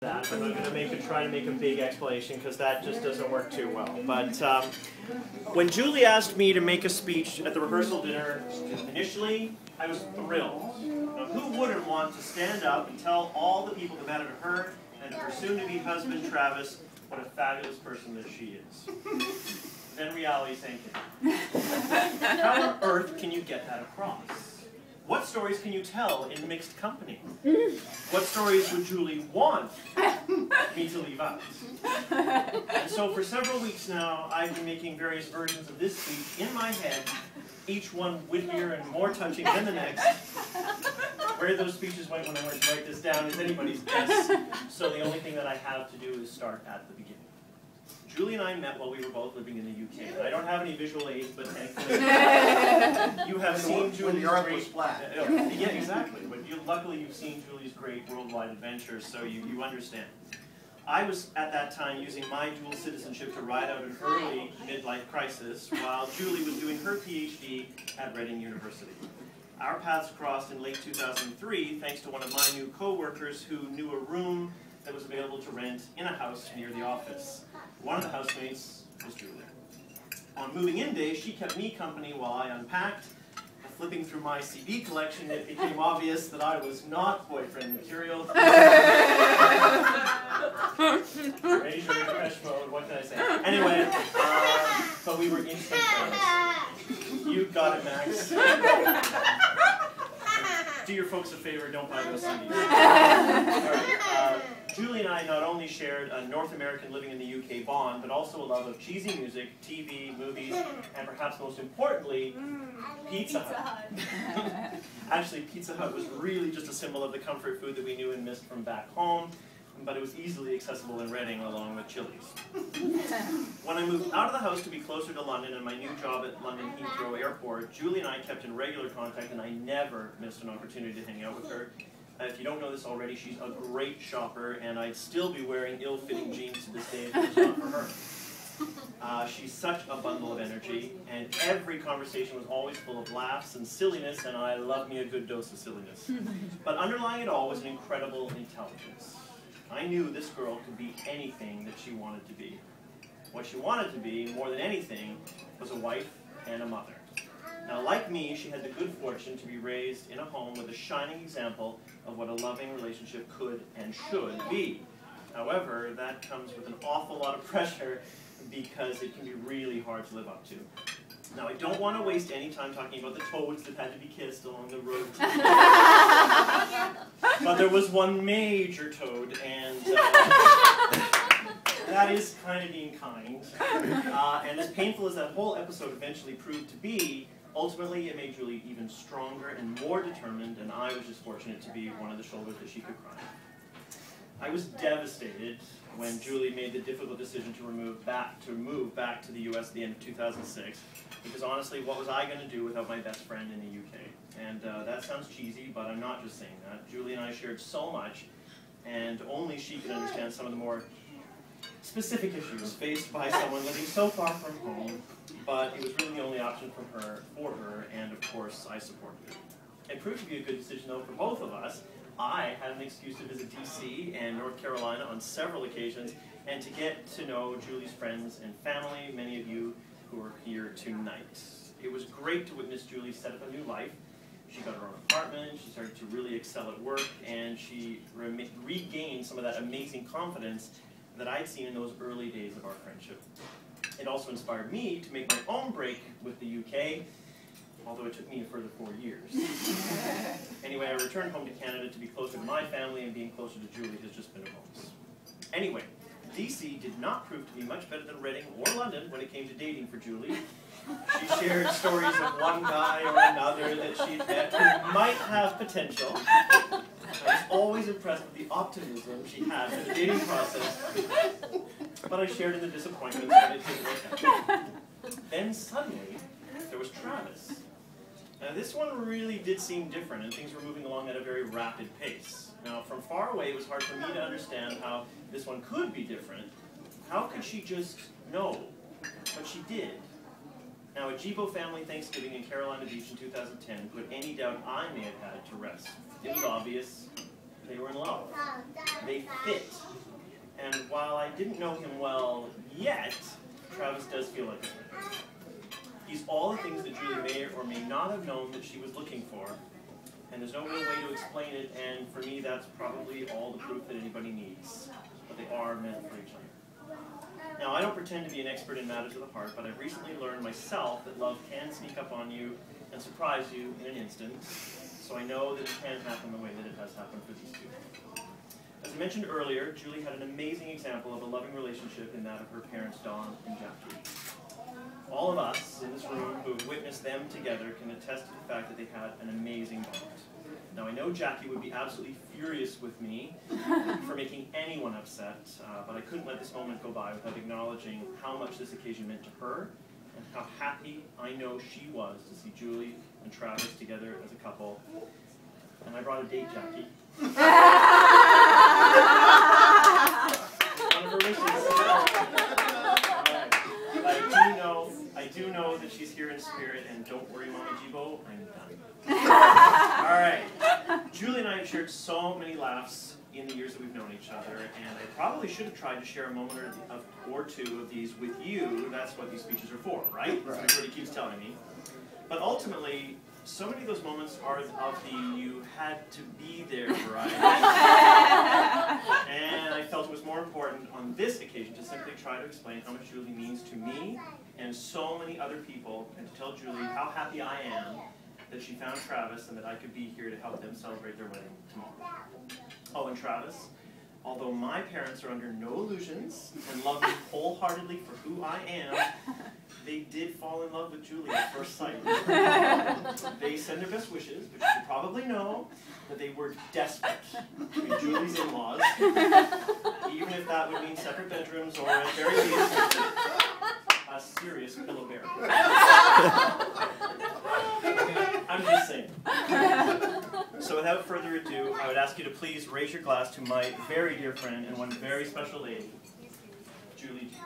that, but I'm going to try to make a big explanation because that just doesn't work too well. But when Julie asked me to make a speech at the rehearsal dinner, initially I was thrilled. Now, who wouldn't want to stand up and tell all the people that matter to her and to her soon-to-be husband Travis what a fabulous person that she is? Then reality sank in. How on earth can you get that across? What stories can you tell in mixed company? What stories would Julie want me to leave out? And so for several weeks now, I've been making various versions of this speech in my head, each one wittier and more touching than the next. Where those speeches went when I went to write this down is anybody's guess. So the only thing that I have to do is start at the beginning. Julie and I met while we were both living in the UK. And I don't have any visual aids, but thankfully you have seen Julie's great... Yeah, exactly. But luckily you've seen Julie's great worldwide adventures, so you understand. I was, at that time, using my dual citizenship to ride out an early midlife crisis, while Julie was doing her PhD at Reading University. Our paths crossed in late 2003, thanks to one of my new co-workers who knew a room that was available to rent in a house near the office. One of the housemates was Julie. On moving in day, she kept me company while I unpacked. Flipping through my CD collection, it became obvious that I was not boyfriend material. Erasure, Depeche Mode, what can I say? Anyway, but we were instant friends. You got it, Max. Do your folks a favor, don't buy those CDs. Alright, Julie and I not only shared a North American living in the UK bond, but also a love of cheesy music, TV, movies, and perhaps most importantly, Pizza Hut. Actually, Pizza Hut was really just a symbol of the comfort food that we knew and missed from back home, but it was easily accessible in Reading along with Chili's. When I moved out of the house to be closer to London and my new job at London Heathrow Airport, Julie and I kept in regular contact and I never missed an opportunity to hang out with her. If you don't know this already, she's a great shopper and I'd still be wearing ill-fitting jeans to this day if it was not for her. She's such a bundle of energy and every conversation was always full of laughs and silliness, and I love me a good dose of silliness. But underlying it all was an incredible intelligence. I knew this girl could be anything that she wanted to be. What she wanted to be, more than anything, was a wife and a mother. Now, like me, she had the good fortune to be raised in a home with a shining example of what a loving relationship could and should be. However, that comes with an awful lot of pressure because it can be really hard to live up to. Now, I don't want to waste any time talking about the toads that had to be kissed along the road. But there was one major toad, and that is kind of being kind. And as painful as that whole episode eventually proved to be, ultimately it made Julie even stronger and more determined, and I was just fortunate to be one of the shoulders that she could cry on. I was devastated when Julie made the difficult decision to move back to the US at the end of 2006, because honestly, what was I going to do without my best friend in the UK? And that sounds cheesy, but I'm not just saying that. Julie and I shared so much, and only she could understand some of the more specific issues faced by someone living so far from home, but it was really the only option for her, and of course, I supported it. It proved to be a good decision, though, for both of us. I had an excuse to visit DC and North Carolina on several occasions, and to get to know Julie's friends and family, many of you who are here tonight. It was great to witness Julie set up a new life. She got her own apartment, she started to really excel at work, and she regained some of that amazing confidence that I'd seen in those early days of our friendship. It also inspired me to make my own break with the UK, although it took me a further 4 years. Anyway, I returned home to Canada to be closer to my family, and being closer to Julie has just been a bonus. Anyway, DC did not prove to be much better than Reading or London when it came to dating for Julie. She shared stories of one guy or another that she'd met who might have potential. I was always impressed with the optimism she had for the dating process, but I shared in the disappointments when it didn't work out. Then suddenly, there was Travis. Now this one really did seem different, and things were moving along at a very rapid pace. Now from far away, it was hard for me to understand how this one could be different. How could she just know? But she did. Now a Jibo family Thanksgiving in Carolina Beach in 2010 put any doubt I may have had to rest. It was obvious they were in love. They fit. And while I didn't know him well yet, Travis does feel like a fit. He's all the things that Julie may or may not have known that she was looking for. And there's no real way to explain it, and for me that's probably all the proof that anybody needs. But they are meant for each other. Now, I don't pretend to be an expert in matters of the heart, but I've recently learned myself that love can sneak up on you and surprise you in an instant. So I know that it can happen the way that it has happened for these two. As I mentioned earlier, Julie had an amazing example of a loving relationship in that of her parents, Dawn and Jackie. All of us in this room who have witnessed them together can attest to the fact that they had an amazing bond. Now, I know Jackie would be absolutely furious with me for making anyone upset, but I couldn't let this moment go by without acknowledging how much this occasion meant to her and how happy I know she was to see Julie and Travis together as a couple. And I brought a date, Jackie. One of her wishes. I do know that she's here in spirit, and don't worry, Mama Jibo, I'm done. Alright. Julie and I have shared so many laughs in the years that we've known each other, and I probably should have tried to share a moment or two of these with you. That's what these speeches are for, right? That's what everybody keeps telling me. But ultimately, so many of those moments are of the you had to be there variety. And I felt it was more important on this occasion to simply try to explain how much Julie means to me and so many other people, and to tell Julie how happy I am that she found Travis and that I could be here to help them celebrate their wedding tomorrow. Oh, and Travis, although my parents are under no illusions and love me wholeheartedly for who I am, they did fall in love with Julie at first sight. They send their best wishes, but you should probably know that they were desperate to be Julie's in-laws, even if that would mean separate bedrooms or at very least a serious pillow bear. I'm just saying. So without further ado, I would ask you to please raise your glass to my very dear friend and one very special lady, Julie G.